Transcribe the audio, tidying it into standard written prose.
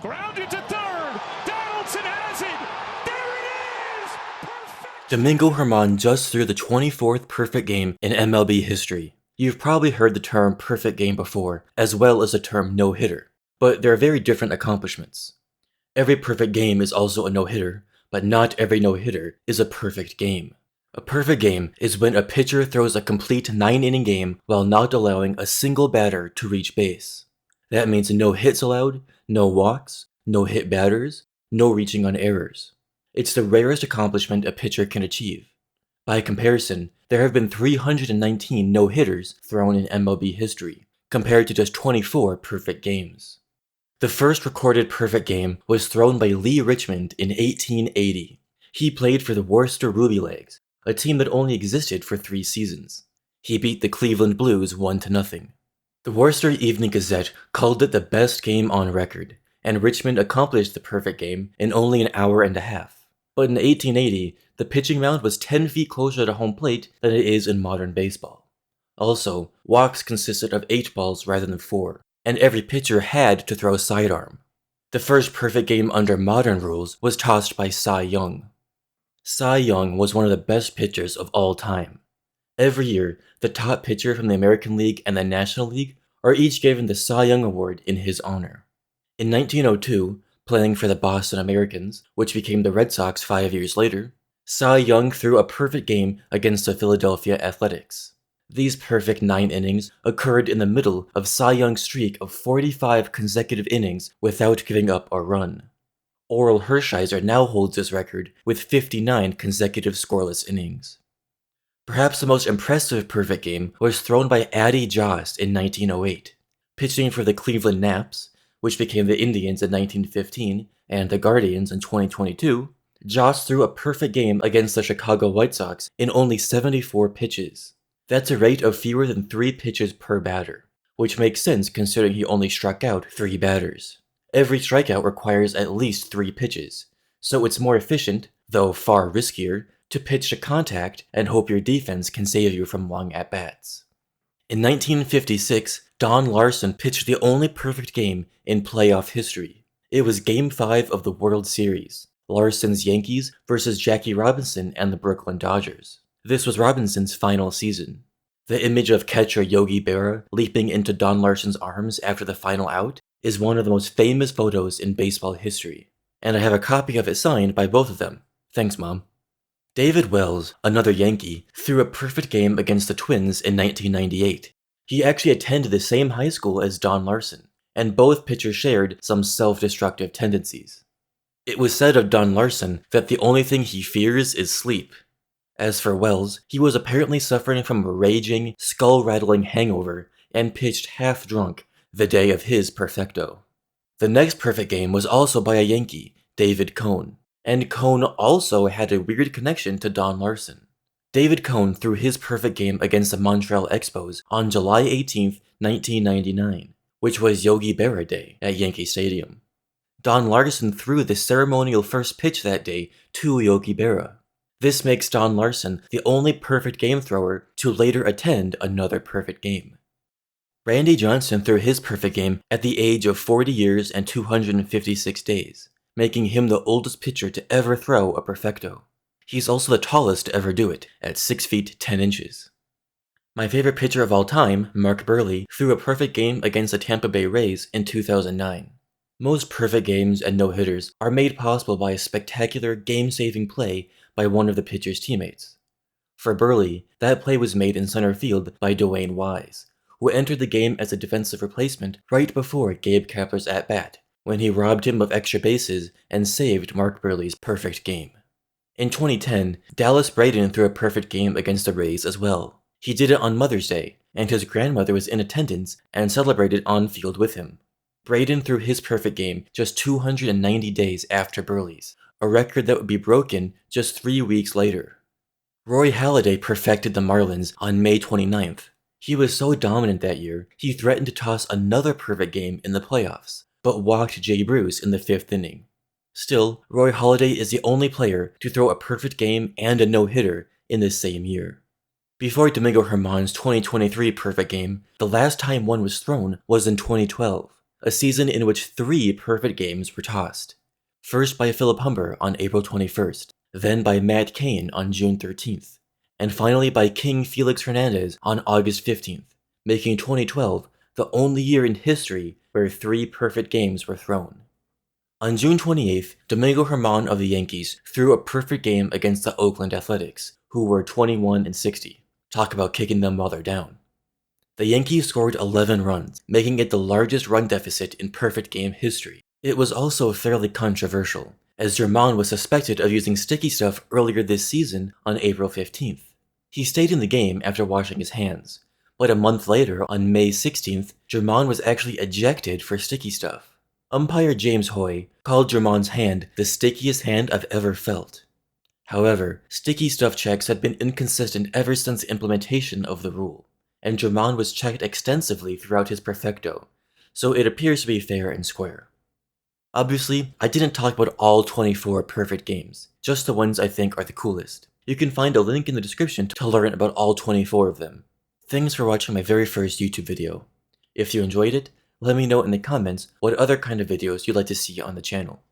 Grounded to third. Donaldson has it. There it is. Perfect. Domingo Germán just threw the 24th perfect game in MLB history. You've probably heard the term perfect game before, as well as the term no-hitter, but they're very different accomplishments. Every perfect game is also a no-hitter, but not every no-hitter is a perfect game. A perfect game is when a pitcher throws a complete 9-inning game while not allowing a single batter to reach base. That means no hits allowed, no walks, no hit batters, no reaching on errors. It's the rarest accomplishment a pitcher can achieve. By comparison, there have been 319 no-hitters thrown in MLB history, compared to just 24 perfect games. The first recorded perfect game was thrown by Lee Richmond in 1880. He played for the Worcester Ruby Legs, a team that only existed for 3 seasons. He beat the Cleveland Blues 1-0. The Worcester Evening Gazette called it the best game on record, and Richmond accomplished the perfect game in only an hour and a half. But in 1880, the pitching mound was 10 feet closer to home plate than it is in modern baseball. Also, walks consisted of 8 balls rather than 4, and every pitcher had to throw sidearm. The first perfect game under modern rules was tossed by Cy Young. Cy Young was one of the best pitchers of all time. Every year, the top pitcher from the American League and the National League are each given the Cy Young Award in his honor. In 1902, playing for the Boston Americans, which became the Red Sox 5 years later, Cy Young threw a perfect game against the Philadelphia Athletics. These perfect 9 innings occurred in the middle of Cy Young's streak of 45 consecutive innings without giving up a run. Orel Hershiser now holds this record with 59 consecutive scoreless innings. Perhaps the most impressive perfect game was thrown by Addie Joss in 1908. Pitching for the Cleveland Naps, which became the Indians in 1915 and the Guardians in 2022, Joss threw a perfect game against the Chicago White Sox in only 74 pitches. That's a rate of fewer than 3 pitches per batter, which makes sense considering he only struck out 3 batters. Every strikeout requires at least 3 pitches, so it's more efficient, though far riskier, to pitch to contact and hope your defense can save you from long at-bats. In 1956, Don Larsen pitched the only perfect game in playoff history. It was Game 5 of the World Series, Larsen's Yankees versus Jackie Robinson and the Brooklyn Dodgers. This was Robinson's final season. The image of catcher Yogi Berra leaping into Don Larsen's arms after the final out is one of the most famous photos in baseball history, and I have a copy of it signed by both of them. Thanks, Mom. David Wells, another Yankee, threw a perfect game against the Twins in 1998. He actually attended the same high school as Don Larsen, and both pitchers shared some self-destructive tendencies. It was said of Don Larsen that the only thing he fears is sleep. As for Wells, he was apparently suffering from a raging, skull-rattling hangover and pitched half-drunk the day of his perfecto. The next perfect game was also by a Yankee, David Cone, and Cone also had a weird connection to Don Larsen. David Cone threw his perfect game against the Montreal Expos on July 18, 1999, which was Yogi Berra Day at Yankee Stadium. Don Larsen threw the ceremonial first pitch that day to Yogi Berra. This makes Don Larsen the only perfect game thrower to later attend another perfect game. Randy Johnson threw his perfect game at the age of 40 years and 256 days, making him the oldest pitcher to ever throw a perfecto. He's also the tallest to ever do it, at 6 feet 10 inches. My favorite pitcher of all time, Mark Buehrle, threw a perfect game against the Tampa Bay Rays in 2009. Most perfect games and no-hitters are made possible by a spectacular game-saving play by one of the pitcher's teammates. For Buehrle, that play was made in center field by Dwayne Wise, who entered the game as a defensive replacement right before Gabe Kapler's at-bat, when he robbed him of extra bases and saved Mark Buehrle's perfect game. In 2010, Dallas Braden threw a perfect game against the Rays as well. He did it on Mother's Day, and his grandmother was in attendance and celebrated on-field with him. Braden threw his perfect game just 290 days after Buehrle's, a record that would be broken just 3 weeks later. Roy Halladay perfected the Marlins on May 29th. He was so dominant that year, he threatened to toss another perfect game in the playoffs, but walked Jay Bruce in the 5th inning. Still, Roy Halladay is the only player to throw a perfect game and a no-hitter in the same year. Before Domingo Germán's 2023 perfect game, the last time one was thrown was in 2012. a season in which 3 perfect games were tossed. First by Philip Humber on April 21st, then by Matt Cain on June 13th, and finally by King Felix Hernandez on August 15th, making 2012 the only year in history where 3 perfect games were thrown. On June 28th, Domingo Germán of the Yankees threw a perfect game against the Oakland Athletics, who were 21-60. Talk about kicking them while they're down. The Yankees scored 11 runs, making it the largest run deficit in perfect game history. It was also fairly controversial, as Germán was suspected of using sticky stuff earlier this season on April 15th. He stayed in the game after washing his hands, but a month later, on May 16th, Germán was actually ejected for sticky stuff. Umpire James Hoy called Germán's hand the stickiest hand I've ever felt. However, sticky stuff checks had been inconsistent ever since the implementation of the rule, and Germán was checked extensively throughout his perfecto, so it appears to be fair and square. Obviously, I didn't talk about all 24 perfect games, just the ones I think are the coolest. You can find a link in the description to learn about all 24 of them. Thanks for watching my very first YouTube video. If you enjoyed it, let me know in the comments what other kind of videos you'd like to see on the channel.